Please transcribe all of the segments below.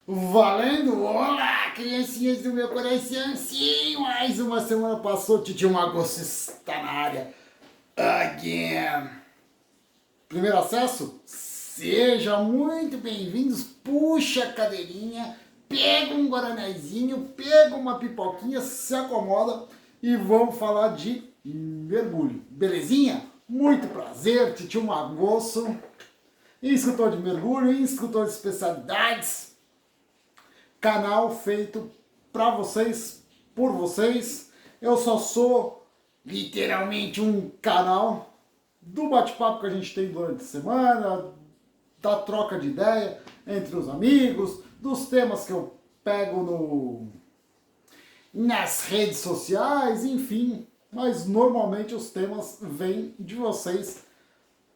Valendo! Olá, criancinhas do meu coração! Sim, mais uma semana passou, Titio Magosso está na área. Again! Primeiro acesso? Seja muito bem-vindos. Puxa a cadeirinha, pega um guaranazinho, pega uma pipoquinha, se acomoda e vamos falar de mergulho. Belezinha? Muito prazer, Titio Magosso, instrutor de mergulho, instrutor de especialidades. Canal feito para vocês, por vocês. Eu só sou literalmente um canal do bate-papo que a gente tem durante a semana, da troca de ideia entre os amigos, dos temas que eu pego nas redes sociais, enfim. Mas normalmente os temas vêm de vocês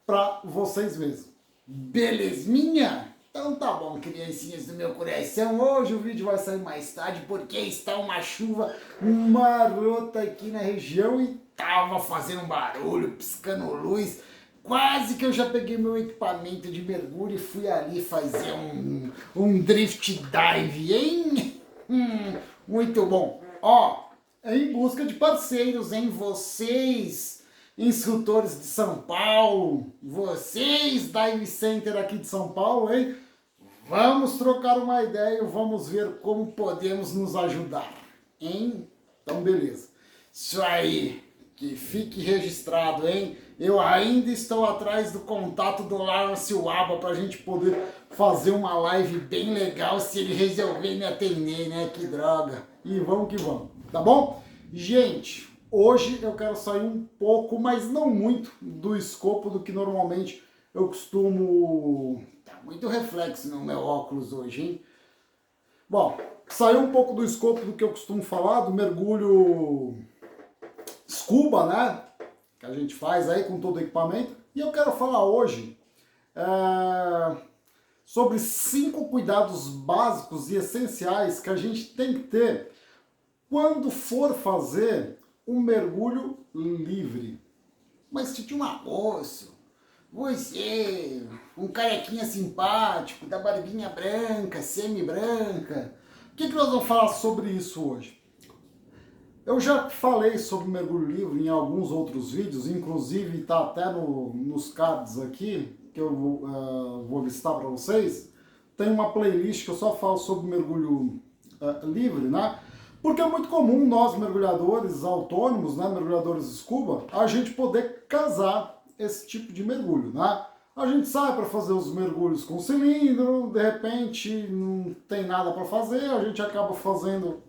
para vocês mesmos. Belezinha? Então tá bom, criancinhas do meu coração. Hoje o vídeo vai sair mais tarde porque está uma chuva marota aqui na região e tava fazendo um barulho, piscando luz. Quase que eu já peguei meu equipamento de mergulho e fui ali fazer um drift dive, hein? Muito bom. Ó, em busca de parceiros, hein? Vocês, instrutores de São Paulo, vocês, Dive Center aqui de São Paulo, hein? Vamos trocar uma ideia e vamos ver como podemos nos ajudar, hein? Então, beleza. Isso aí, que fique registrado, hein? Eu ainda estou atrás do contato do Lawrence Waba para a gente poder fazer uma live bem legal se ele resolver me atender, né? Que droga. E vamos que vamos, tá bom? Gente, hoje eu quero sair um pouco, mas não muito, do escopo do que normalmente eu costumo... Tá muito reflexo no meu óculos hoje, hein? Bom, saiu um pouco do escopo do que eu costumo falar, do mergulho scuba, né? Que a gente faz aí com todo o equipamento. E eu quero falar hoje sobre 5 cuidados básicos e essenciais que a gente tem que ter quando for fazer um mergulho livre. Mas Titio Magosso, você, um carequinha simpático, da barbinha branca, semi-branca, o que nós vamos falar sobre isso hoje? Eu já falei sobre mergulho livre em alguns outros vídeos, inclusive está até nos cards aqui, que eu vou listar para vocês. Tem uma playlist que eu só falo sobre mergulho livre, né? Porque é muito comum nós, mergulhadores autônomos, né, mergulhadores scuba, a gente poder casar esse tipo de mergulho, né? A gente sai para fazer os mergulhos com cilindro, de repente não tem nada para fazer, a gente acaba fazendo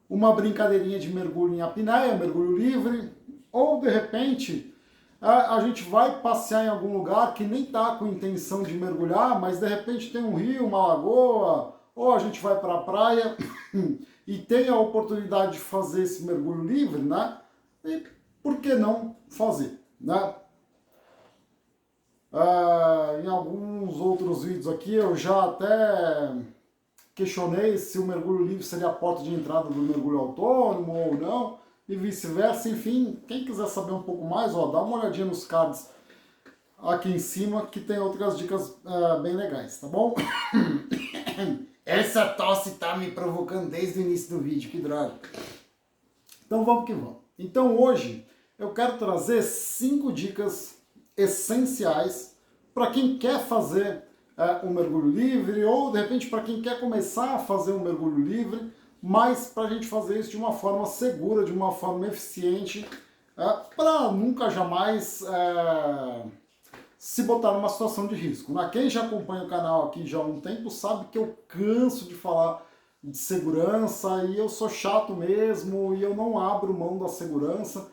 uma brincadeirinha de mergulho em apneia, mergulho livre, ou de repente a gente vai passear em algum lugar que nem tá com intenção de mergulhar, mas de repente tem um rio, uma lagoa, ou a gente vai para a praia e tem a oportunidade de fazer esse mergulho livre, né? E por que não fazer, né? Em alguns outros vídeos aqui eu já até questionei se o mergulho livre seria a porta de entrada do mergulho autônomo ou não, e vice-versa. Enfim, quem quiser saber um pouco mais, ó, dá uma olhadinha nos cards aqui em cima que tem outras dicas bem legais, tá bom? Essa tosse tá me provocando desde o início do vídeo, que droga. Então vamos que vamos. Então hoje eu quero trazer 5 dicas essenciais para quem quer fazer um mergulho livre, ou de repente para quem quer começar a fazer um mergulho livre, mas para a gente fazer isso de uma forma segura, de uma forma eficiente, para nunca jamais se botar numa situação de risco. Quem já acompanha o canal aqui já há um tempo sabe que eu canso de falar de segurança e eu sou chato mesmo e eu não abro mão da segurança.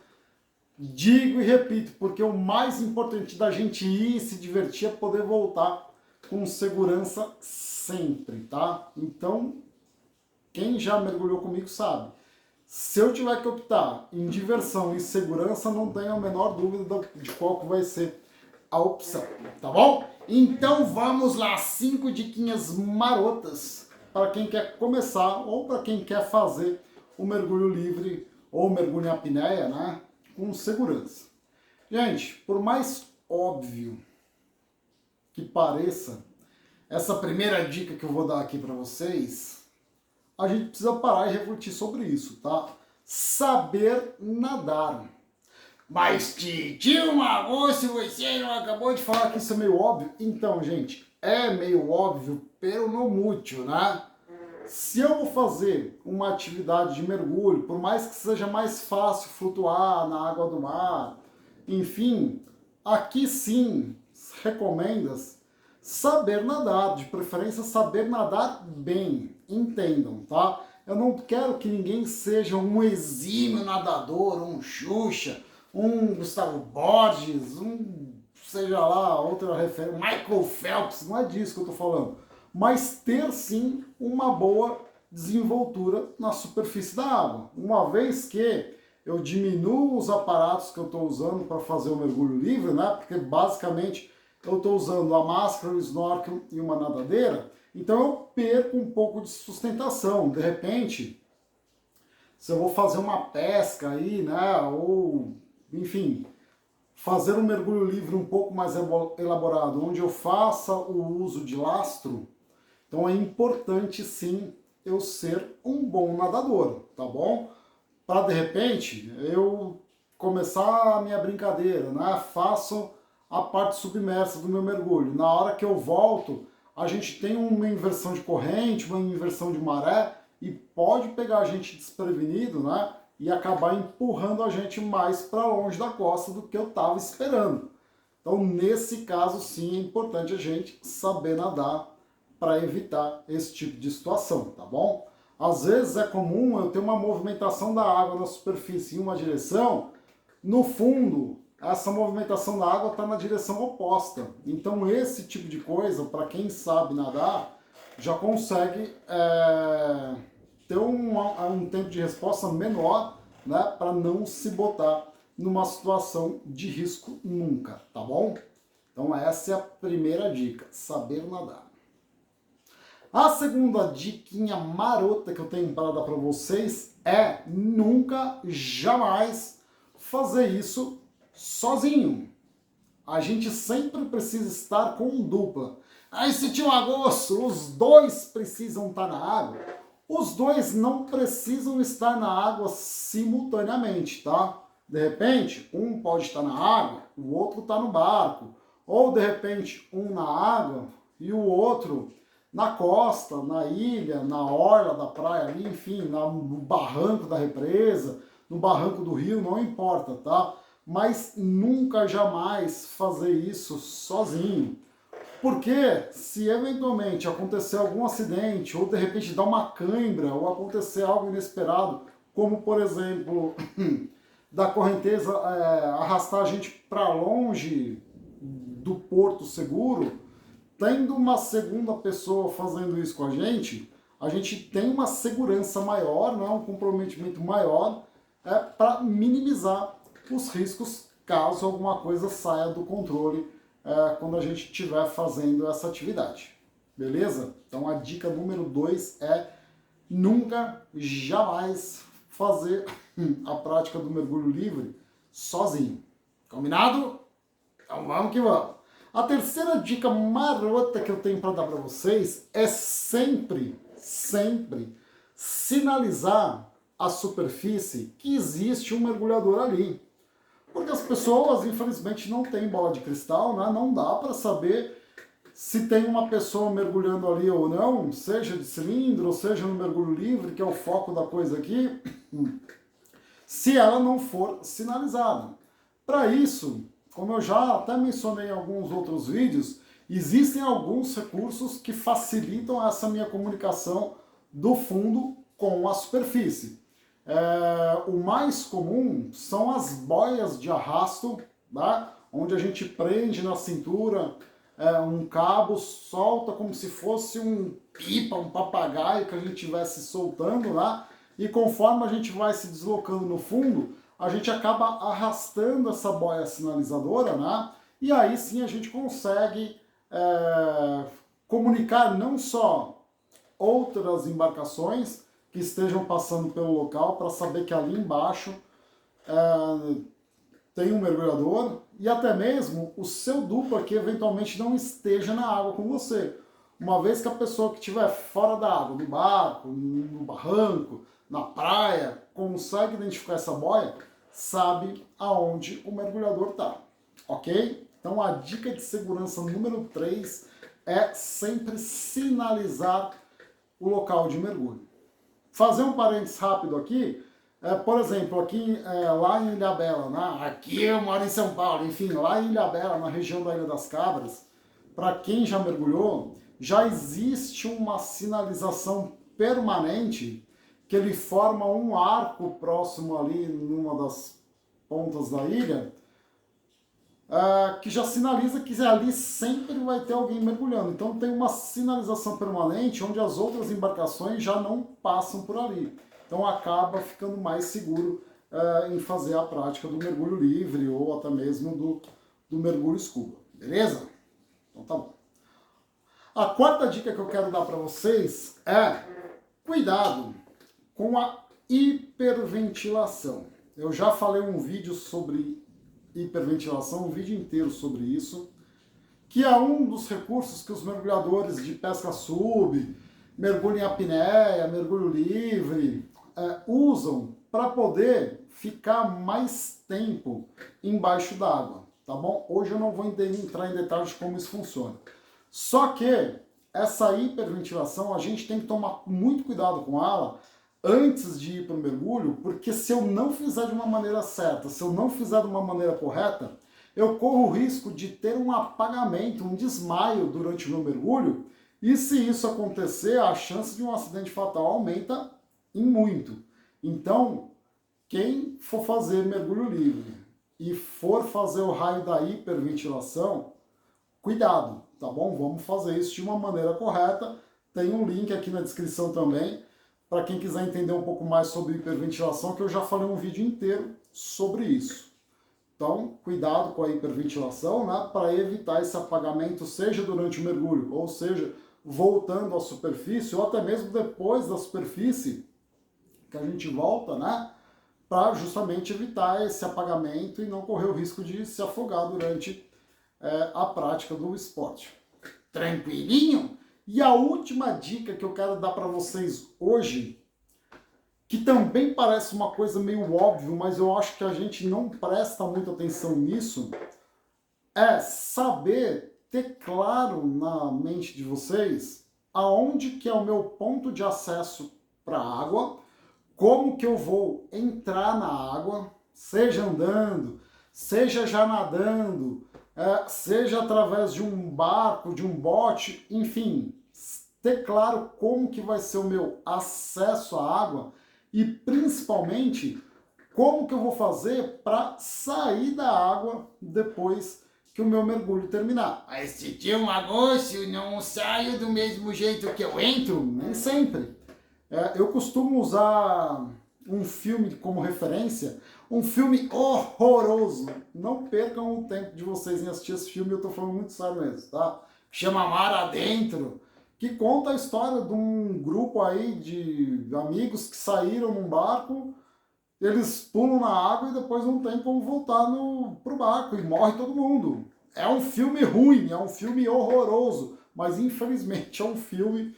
Digo e repito, porque o mais importante da gente ir e se divertir é poder voltar com segurança sempre, tá? Então, quem já mergulhou comigo sabe. Se eu tiver que optar em diversão e segurança, não tenho a menor dúvida de qual que vai ser a opção, tá bom? Então vamos lá, 5 diquinhas marotas para quem quer começar ou para quem quer fazer o mergulho livre ou mergulho em apneia, né? Com segurança. Gente, por mais óbvio que pareça, essa primeira dica que eu vou dar aqui para vocês, a gente precisa parar e refletir sobre isso, tá? Saber nadar. Mas tio Magosto, você não acabou de falar que isso é meio óbvio? Então, gente, é meio óbvio, pero no mútil, né? Se eu vou fazer uma atividade de mergulho, por mais que seja mais fácil flutuar na água do mar, enfim, aqui sim recomenda-se saber nadar, de preferência saber nadar bem, entendam, tá? Eu não quero que ninguém seja um exímio nadador, um Xuxa, um Gustavo Borges, um seja lá outra referência, Michael Phelps, não é disso que eu tô falando, mas ter sim uma boa desenvoltura na superfície da água, uma vez que eu diminuo os aparatos que eu estou usando para fazer o mergulho livre, né? Porque basicamente eu estou usando a máscara, o snorkel e uma nadadeira, então eu perco um pouco de sustentação. De repente, se eu vou fazer uma pesca aí, né? Ou, enfim, fazer um mergulho livre um pouco mais elaborado, onde eu faça o uso de lastro, então é importante sim eu ser um bom nadador, tá bom? Para de repente eu começar a minha brincadeira, né? Faço a parte submersa do meu mergulho. Na hora que eu volto, a gente tem uma inversão de corrente, uma inversão de maré e pode pegar a gente desprevenido, né? E acabar empurrando a gente mais para longe da costa do que eu estava esperando. Então, nesse caso, sim, é importante a gente saber nadar para evitar esse tipo de situação, tá bom? Às vezes é comum eu ter uma movimentação da água na superfície em uma direção, no fundo, essa movimentação da água está na direção oposta. Então, esse tipo de coisa, para quem sabe nadar, já consegue ter um tempo de resposta menor, né, para não se botar numa situação de risco nunca, tá bom? Então, essa é a primeira dica, saber nadar. A segunda diquinha marota que eu tenho para dar para vocês é nunca, jamais fazer isso sozinho. A gente sempre precisa estar com dupla. Aí se tinha um agosto, os dois precisam estar na água. Os dois não precisam estar na água simultaneamente, tá? De repente, um pode estar na água, o outro está no barco. Ou de repente, um na água e o outro na costa, na ilha, na orla da praia ali, enfim, no barranco da represa, no barranco do rio, não importa, tá? Mas nunca, jamais fazer isso sozinho. Porque se eventualmente acontecer algum acidente, ou de repente dar uma cãibra, ou acontecer algo inesperado, como por exemplo, da correnteza arrastar a gente para longe do porto seguro, tendo uma segunda pessoa fazendo isso com a gente tem uma segurança maior, né, um comprometimento maior para minimizar os riscos caso alguma coisa saia do controle quando a gente estiver fazendo essa atividade. Beleza? Então a dica número 2 é nunca, jamais fazer a prática do mergulho livre sozinho. Combinado? Então vamos que vamos. A terceira dica marota que eu tenho para dar para vocês é sempre sinalizar a superfície que existe um mergulhador ali. Porque as pessoas, infelizmente, não têm bola de cristal, né? Não dá para saber se tem uma pessoa mergulhando ali ou não, seja de cilindro, ou seja no mergulho livre, que é o foco da coisa aqui, se ela não for sinalizada. Para isso, como eu já até mencionei em alguns outros vídeos, existem alguns recursos que facilitam essa minha comunicação do fundo com a superfície. O mais comum são as boias de arrasto, tá? Onde a gente prende na cintura um cabo, solta como se fosse um pipa, um papagaio que a gente estivesse soltando lá, e conforme a gente vai se deslocando no fundo, a gente acaba arrastando essa boia sinalizadora, né? E aí sim a gente consegue comunicar não só outras embarcações que estejam passando pelo local para saber que ali embaixo tem um mergulhador e até mesmo o seu dupla que eventualmente não esteja na água com você. uma vez que a pessoa que estiver fora da água, no barco, no barranco, na praia, consegue identificar essa boia, sabe aonde o mergulhador está, ok? Então a dica de segurança número 3 é sempre sinalizar o local de mergulho. Fazer um parênteses rápido aqui, por exemplo, aqui lá em Ilhabela, né? Aqui eu moro em São Paulo, enfim, lá em Ilhabela, na região da Ilha das Cabras, para quem já mergulhou, já existe uma sinalização permanente que ele forma um arco próximo ali numa das pontas da ilha, que já sinaliza que ali sempre vai ter alguém mergulhando. Então tem uma sinalização permanente onde as outras embarcações já não passam por ali. Então acaba ficando mais seguro em fazer a prática do mergulho livre ou até mesmo do mergulho scuba. Beleza? Então tá bom. A quarta dica que eu quero dar para vocês é cuidado com a hiperventilação. Eu já falei um vídeo sobre hiperventilação, um vídeo inteiro sobre isso, que é um dos recursos que os mergulhadores de pesca sub, mergulho em apneia, mergulho livre, usam para poder ficar mais tempo embaixo d'água, tá bom? Hoje eu não vou entrar em detalhes de como isso funciona. Só que essa hiperventilação a gente tem que tomar muito cuidado com ela antes de ir para o mergulho, porque se eu não fizer de uma maneira certa, se eu não fizer de uma maneira correta, eu corro o risco de ter um apagamento, um desmaio durante o meu mergulho, e se isso acontecer, a chance de um acidente fatal aumenta em muito. Então, quem for fazer mergulho livre e for fazer o raio da hiperventilação, cuidado, tá bom? Vamos fazer isso de uma maneira correta. Tem um link aqui na descrição também, para quem quiser entender um pouco mais sobre hiperventilação, que eu já falei um vídeo inteiro sobre isso. Então, cuidado com a hiperventilação, né, para evitar esse apagamento, seja durante o mergulho, ou seja, voltando à superfície, ou até mesmo depois da superfície, que a gente volta, né, para justamente evitar esse apagamento e não correr o risco de se afogar durante a prática do esporte. Tranquilinho? E a última dica que eu quero dar para vocês hoje, que também parece uma coisa meio óbvia, mas eu acho que a gente não presta muita atenção nisso, é saber ter claro na mente de vocês aonde que é o meu ponto de acesso para a água, como que eu vou entrar na água, seja andando, seja já nadando, seja através de um barco, de um bote, enfim, ter claro como que vai ser o meu acesso à água e principalmente como que eu vou fazer para sair da água depois que o meu mergulho terminar. Mas se tinha um agosto, não saio do mesmo jeito que eu entro? Nem sempre. Eu costumo usar um filme como referência, um filme horroroso. Não percam o tempo de vocês em assistir esse filme, eu tô falando muito sério mesmo, tá? Chama Mar Adentro, que conta a história de um grupo aí de amigos que saíram num barco, eles pulam na água e depois não tem como voltar pro barco e morre todo mundo. É um filme ruim, é um filme horroroso, mas infelizmente é um filme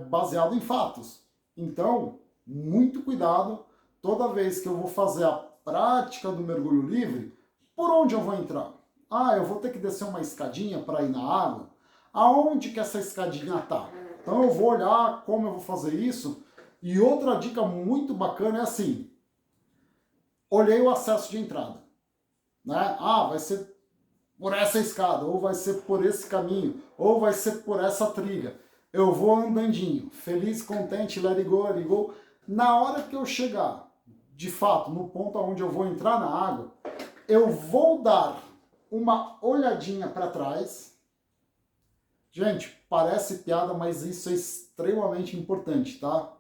baseado em fatos. Então, muito cuidado toda vez que eu vou fazer a prática do mergulho livre, por onde eu vou entrar? Eu vou ter que descer uma escadinha para ir na água? Aonde que essa escadinha tá? Então eu vou olhar como eu vou fazer isso. E outra dica muito bacana é assim, olhei o acesso de entrada, né? Vai ser por essa escada, ou vai ser por esse caminho, ou vai ser por essa trilha. Eu vou andandinho, feliz, contente, let it go, let it go. Na hora que eu chegar, de fato, no ponto onde eu vou entrar na água, eu vou dar uma olhadinha para trás. Gente, parece piada, mas isso é extremamente importante, tá?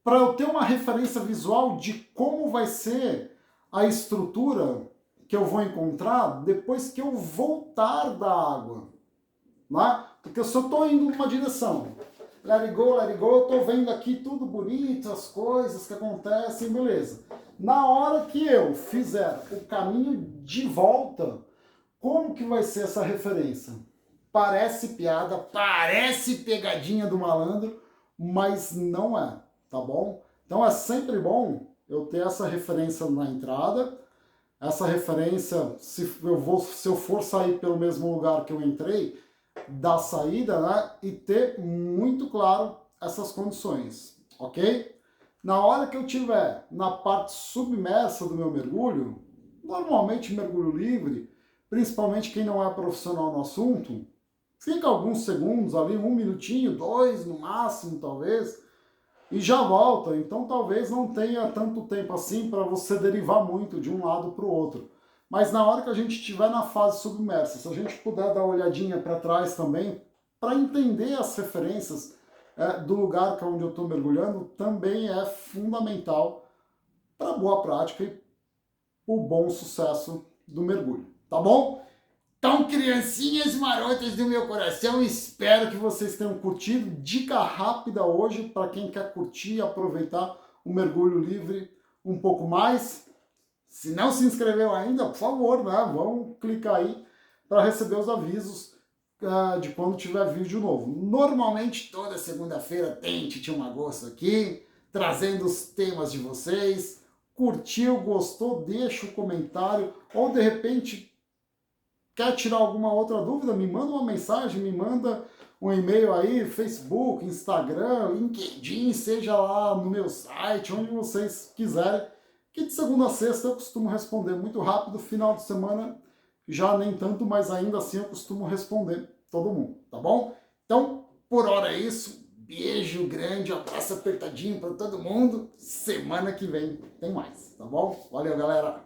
Para eu ter uma referência visual de como vai ser a estrutura que eu vou encontrar depois que eu voltar da água, né? Porque se eu estou indo numa direção, let it go, eu estou vendo aqui tudo bonito, as coisas que acontecem, beleza. Na hora que eu fizer o caminho de volta, como que vai ser essa referência? parece piada, parece pegadinha do malandro, mas não é, tá bom? Então é sempre bom eu ter essa referência na entrada, essa referência, se eu for sair pelo mesmo lugar que eu entrei, da saída, né? E ter muito claro essas condições, ok? Na hora que eu tiver na parte submersa do meu mergulho, normalmente mergulho livre, principalmente quem não é profissional no assunto, fica alguns segundos ali, 1 minutinho, 2 no máximo, talvez, e já volta. Então talvez não tenha tanto tempo assim para você derivar muito de um lado para o outro. Mas na hora que a gente estiver na fase submersa, se a gente puder dar uma olhadinha para trás também, para entender as referências do lugar que é onde eu estou mergulhando, também é fundamental para a boa prática e o bom sucesso do mergulho. Tá bom? Então, criancinhas marotas do meu coração, espero que vocês tenham curtido. Dica rápida hoje para quem quer curtir e aproveitar o mergulho livre um pouco mais. Se não se inscreveu ainda, por favor, né? Vamos clicar aí para receber os avisos de quando tiver vídeo novo. Normalmente, toda segunda-feira tem Titio Magosto aqui, trazendo os temas de vocês. Curtiu, gostou, deixa o comentário, ou de repente quer tirar alguma outra dúvida, me manda uma mensagem, me manda um e-mail aí, Facebook, Instagram, LinkedIn, seja lá no meu site, onde vocês quiserem, que de segunda a sexta eu costumo responder muito rápido, final de semana já nem tanto, mas ainda assim eu costumo responder todo mundo, tá bom? Então, por hora é isso, beijo grande, abraço apertadinho para todo mundo, semana que vem tem mais, tá bom? Valeu, galera!